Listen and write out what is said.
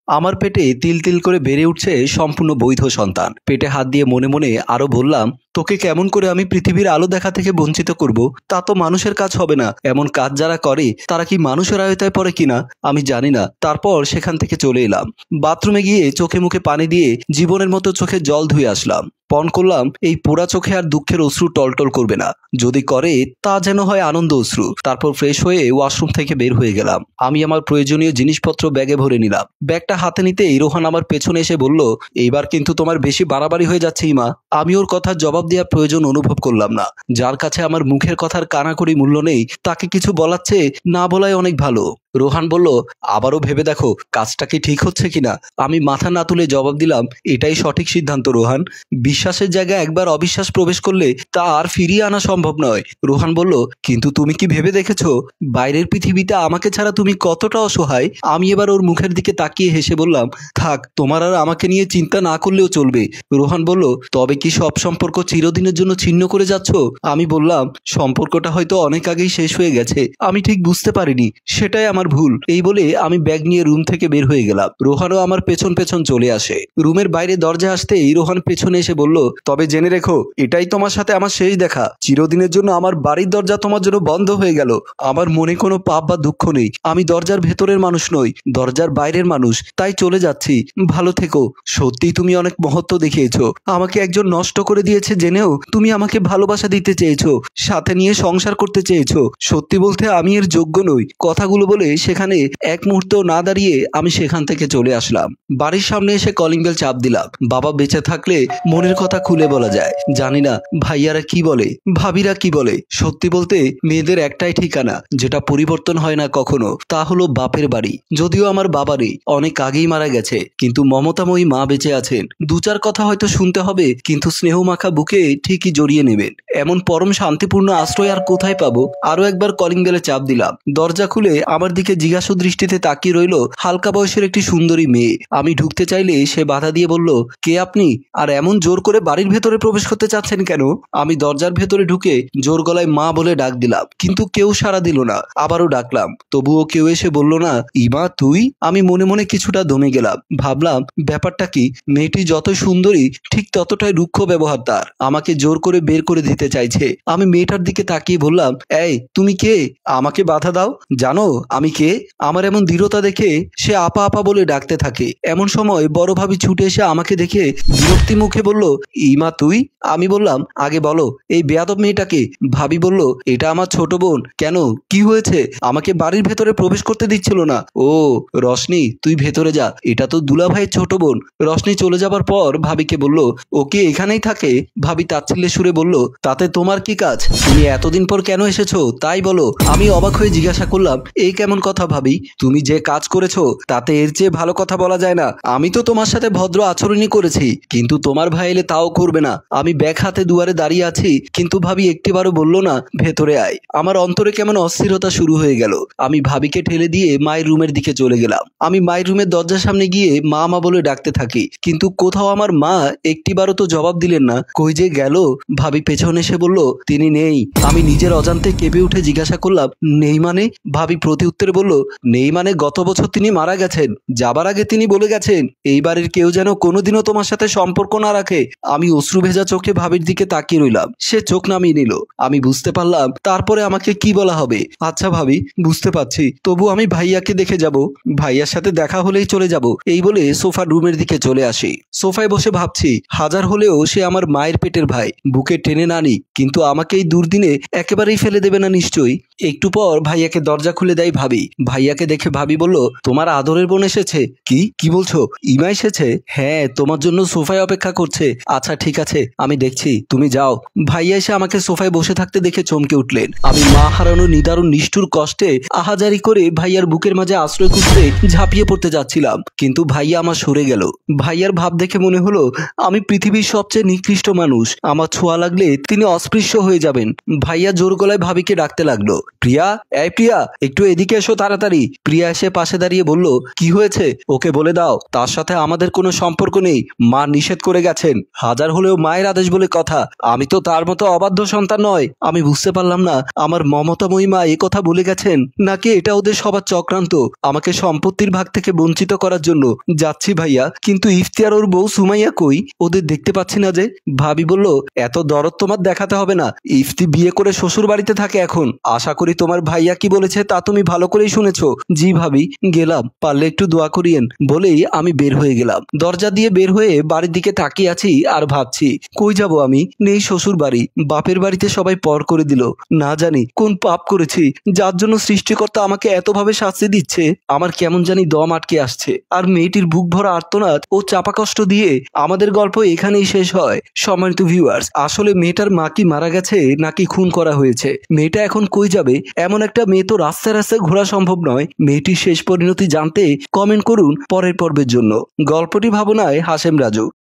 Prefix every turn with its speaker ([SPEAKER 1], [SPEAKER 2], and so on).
[SPEAKER 1] আমার পেটে তিল তিল করে বেড়ে উঠছে সম্পূর্ণ বৈধ সন্তান। পেটে হাত দিয়ে মনে মনে আরো বললাম, তোকে কেমন করে আমি পৃথিবীর আলো দেখা থেকে বঞ্চিত করব? তা তো মানুষের কাজ হবে না। এমন কাজ যারা করে তারা কি মানুষের আয়তায় পড়ে কিনা আমি জানি না। তারপর সেখান থেকে চলে এলাম। বাথরুমে গিয়ে চোখে মুখে পানি দিয়ে জীবনের মতো চোখে জল ধুয়ে আসলাম। পণ করলাম এই পোড়া চোখে আর দুঃখের অশ্রু টলটল করবে না, যদি করে তা যেন হয় আনন্দ অশ্রু। তারপর ফ্রেশ হয়ে ওয়াশরুম থেকে বের হয়ে গেলাম। আমি আমার প্রয়োজনীয় জিনিসপত্র ব্যাগে ভরে নিলাম। ব্যাগটা হাতে নিতেই রোহান আমার পেছনে এসে বলল, এইবার কিন্তু তোমার বেশি বাড়াবাড়ি হয়ে যাচ্ছে ইমা। আমি ওর কথার জবাব দেওয়ার প্রয়োজন অনুভব করলাম না। যার কাছে আমার মুখের কথার কানাকড়ি মূল্য নেই তাকে কিছু বলার চেয়ে না বলাই অনেক ভালো। রোহান বলল, আবারও ভেবে দেখো কাজটা কি ঠিক হচ্ছে কিনা। আমি মাথা না তুলে জবাব দিলাম, এটাই সঠিক সিদ্ধান্ত রোহান। বিশ্বাসের জায়গায় একবার অবিশ্বাস প্রবেশ করলে তা আর ফিরিয়ে আনা সম্ভব নয়। রোহান বলল, কিন্তু তুমি কি ভেবে দেখেছো বাইরের পৃথিবীটা আমাকে ছাড়া তুমি কতটা অসহায়? আমি এবার ওর মুখের দিকে তাকিয়ে হেসে বললাম, থাক, তোমার আর আমাকে নিয়ে চিন্তা না করলেও চলবে। রোহান বলল, তবে কি সব সম্পর্ক চিরদিনের জন্য ছিন্ন করে যাচ্ছ? আমি বললাম, সম্পর্কটা হয়তো অনেক আগেই শেষ হয়ে গেছে, আমি ঠিক বুঝতে পারিনি, সেটাই আমার ভুল। এই বলে আমি ব্যাগ নিয়ে রুম থেকে বের হয়ে গেলাম। রোহানও আমার পেছন পেছন চলে আসে। রুমের বাইরে দরজা আসতেই রোহান পেছনে এসে বলল, তবে জেনে রেখো এটাই তোমার সাথে আমার শেষ দেখা। চিরদিনের জন্য আমার বাড়ির দরজা তোমার জন্য বন্ধ হয়ে গেল। আমার মনে কোনো পাপ বা দুঃখ নেই। আমি দরজার ভেতরের মানুষ নই, দরজার বাইরের মানুষ। তাই চলে যাচ্ছি, ভালো থেকো। সত্যি তুমি অনেক মহত্ব দেখিয়েছো। আমাকে একজন নষ্ট করে দিয়েছে জেনেও তুমি আমাকে ভালোবাসা দিতে চেয়েছো, সাথে নিয়ে সংসার করতে চেয়েছো। সত্যি বলতে আমি এর যোগ্য নই। কথাগুলো বলে সেখানে এক মুহূর্তও না দাঁড়িয়ে আমি সেখান থেকে চলে আসলাম। বাড়ির সামনে এসে কলিং বেল চাপ দিলাম। বাবা বেঁচে থাকলে মনের কথা খুলে বলা যায়। জানি না ভাইয়ারা কি বলে, ভাবিরা কি বলে। সত্যি বলতে মেয়েদের একটাই ঠিকানা যেটা পরিবর্তন হয় না কখনো, তা হলো বাপের বাড়ি। যদিও আমার বাবারই অনেক আগেই মারা গেছে, কিন্তু মমতাময়ী মা বেঁচে আছেন। দু চার কথা হয়তো শুনতে হবে, কিন্তু স্নেহ মাখা বুকে ঠিকই জড়িয়ে নেবেন। এমন পরম শান্তিপূর্ণ আশ্রয় আর কোথায় পাবো? আরো একবার কলিং বেলে চাপ দিলাম। দরজা খুলে আমার দিকে জিজ্ঞাসু দৃষ্টিতে তাকিয়ে রইল হালকা বয়সের একটি সুন্দরী মেয়ে। আমি ঢুকতে চাইলে সে বাধা দিয়ে বলল, কে আপনি? আর এমন জোর করে বাড়ির ভেতরে প্রবেশ করতে চাচ্ছেন কেন? আমি দরজার ভেতরে ঢুকে জোর গলায় মা বলে ডাক দিলাম, কিন্তু কেউ সাড়া দিল না। আবারও ডাকলাম, তবুও কেউ এসে বলল না, ইমা তুই? আমি মনে মনে কিছুটা দমে গেলাম। ভাবলাম ব্যাপারটা কি, মেয়েটি যত সুন্দরী ঠিক ততটাই রুক্ষ ব্যবহার তার। আমাকে জোর করে বের করে দিতে চাইছে। আমি মেয়েটার দিকে তাকিয়ে বললাম, এই তুমি কে? আমাকে বাধা দাও। জানো আমি কে? আমার এমন দৃঢ়তা দেখে সে আপা আপা বলে ডাকতে থাকে। এমন সময় বড় ভাবি ছুটে এসে আমাকে দেখে বিরক্তি মুখে বলল, ইমা তুই? আমি বললাম, আগে বলো এই বেয়াদব মেয়েটাকে। ভাবি বলল, এটা আমার ছোট বোন। কেন, কি হয়েছে? আমাকে বাড়ির ভেতরে প্রবেশ করতে দিচ্ছিল না। ও রশনি, তুই ভেতরে যা, এটা তো দুলা ভাইয়ের ছোট বোন। রশনি চলে যাবার পর ভাবিকে বলল, ও কি এখানেই থাকে? ভাবি তাচ্ছিল্যের সুরে বলল, তাতে তোমার কি কাজ? তুমি এতদিন পর কেন এসেছো তাই বলো। আমি অবাক হয়ে জিজ্ঞাসা করলাম, এই কেমন কথা ভাবি? তুমি যে কাজ করেছো তাতে এর চেয়ে ভালো কথা বলা যায় না। আমি তো তোমার সাথে ভদ্র আচরণই করেছি, কিন্তু তোমার ভাই এলে তাও করবে না। আমি ব্যাগ হাতে দুয়ারে দাঁড়িয়ে আছি, কিন্তু ভাবি একটিবারও বলল না ভেতরে আয়। আমার অন্তরে কেমন অস্থিরতা শুরু হয়ে গেল। আমি ভাবিকে ঠেলে দিয়ে মায়ের রুমের দিকে চলে গেলাম। আমি মায়ের রুমের দরজার সামনে গিয়ে মা মা বলে ডাকতে থাকি, কিন্তু কোথাও আমার মা একটিবারও তো জবাব দিলেন না। কই যে গেল? ভাবি পেছনে এসে বলল, তিনি নেই। আমি নিজের অজান্তে কেঁপে উঠে জিজ্ঞাসা করলাম, নেই মানে? ভাবি প্রতি উত্তরে বলল, নেই মানে গত বছর তিনি মারা গেছেন। যাবার আগে তিনি বলে গেছেন এই বাড়ির কেউ যেন কোনোদিনও তোমার সাথে সম্পর্ক না রাখে। আমি অশ্রু ভেজা চোখে ভাবির দিকে তাকিয়ে রইলাম। সে চোখ নামিয়ে নিল। আমি বুঝতে পারলাম তারপরে আমাকে কি বলা হবে। আচ্ছা ভাবি, বুঝতে পারছি, তবু আমি ভাইয়াকে দেখে যাব। ভাইয়ার সাথে দেখা হলেই চলে যাব। এই বলে সোফার রুমের দিকে চলে আসি। সোফায় বসে ভাবছি, হাজার হলেও সে আমার মায়ের পেটের ভাই। বুকে টেনে না নি, কিন্তু আমাকে এই দুর্দিনে একেবারেই ফেলে দেবে না নিশ্চয়ই। একটু পর ভাইয়াকে দরজা খুলে দেয় ভাবি। ভাইয়াকে দেখে ভাবি বলল, তোমার আদরের বোন এসেছে। কি বলছো? ইমা এসেছে? হ্যাঁ, তোমার জন্য সোফায় অপেক্ষা করছে। আচ্ছা ঠিক আছে, আমি দেখছি, তুমি যাও। ভাইয়া এসে আমাকে সোফায় বসে থাকতে দেখে চমকে উঠলেন। আমি মা হারানো নিদারুণ নিষ্ঠুর কষ্টে আহাজারি করে ভাইয়ার বুকের মাঝে আশ্রয় খুঁজতে ঝাঁপিয়ে পড়তে যাচ্ছিলাম, কিন্তু ভাইয়া আমার সরে গেল। ভাইয়ার ভাব দেখে মনে হলো আমি পৃথিবীর সবচেয়ে নিকৃষ্ট মানুষ। আমার ছোঁয়া লাগলে তিনি অস্পৃশ্য হয়ে যাবেন। ভাইয়া জোর গলায় ভাবিকে ডাকতে লাগলো, প্রিয়া, এই প্রিয়া, একটু এদিকে এসো। এসো তাড়াতাড়ি। প্রিয়া এসে পাশে দাঁড়িয়ে বলল, কি হয়েছে ওকে বলে দাও, তার সাথে আমাদের কোনো সম্পর্ক নেই। মা নিষেধ করে গেছেন, হাজার হলেও মায়ের আদেশ বলে কথা। আমি তো তার মতো অবাধ্য সন্তান নয়। আমি বুঝতে পারলাম না আমার মমতাময়ী মা এ কথা বলে গেছেন নাকি এটা ওদের সবার চক্রান্ত, আমাকে সম্পত্তির ভাগ থেকে বঞ্চিত করার জন্য। যাচ্ছি ভাইয়া, কিন্তু ইফতিয়ার ওর বউ সুমাইয়া কই? ওদের দেখতে পাচ্ছি না যে। ভাবি বলল, এত দরদ তোমার দেখাতে হবে না। ইফতি বিয়ে করে শ্বশুর বাড়িতে থাকে এখন। আশা করি তোমার ভাইয়া কি বলেছে তা তুমি ভালো করেই শুনেছো। জি ভাবি, গেলাম, পারলে একটু দোয়া করিয়েন বলেই আমি বের হয়ে গেলাম। দরজা দিয়ে বের হয়ে বাড়ির দিকে তাকিয়ে আছি আর ভাবছি, কই যাব আমি? নেই শ্বশুর বাড়ি, বাপের বাড়িতে সবাই পর করে দিল। না জানি কোন পাপ করেছি যার জন্য সৃষ্টিকর্তা আমাকে এতভাবে শাস্তি দিচ্ছে। আমার কেমন জানি দম আটকে আসছে। আর মেয়েটির বুক ভরা আর্তনাদ ও চাপা কষ্ট দিয়ে আমাদের গল্প এখানেই শেষ হয়। সম্মানিত ভিউয়ার্স, আসলে মেয়েটার মা কি মারা গেছে নাকি খুন করা হয়েছে? মেয়েটা এখন কই যাবে? এমন একটা মেয়ে তো রাস্তায় রাস্তায় ঘোরা সম্ভব নয়। মেয়েটির শেষ পরিণতি জানতে কমেন্ট করুন পরের পর্বের জন্য। গল্পটি ভাবনায় হাশেম রাজু।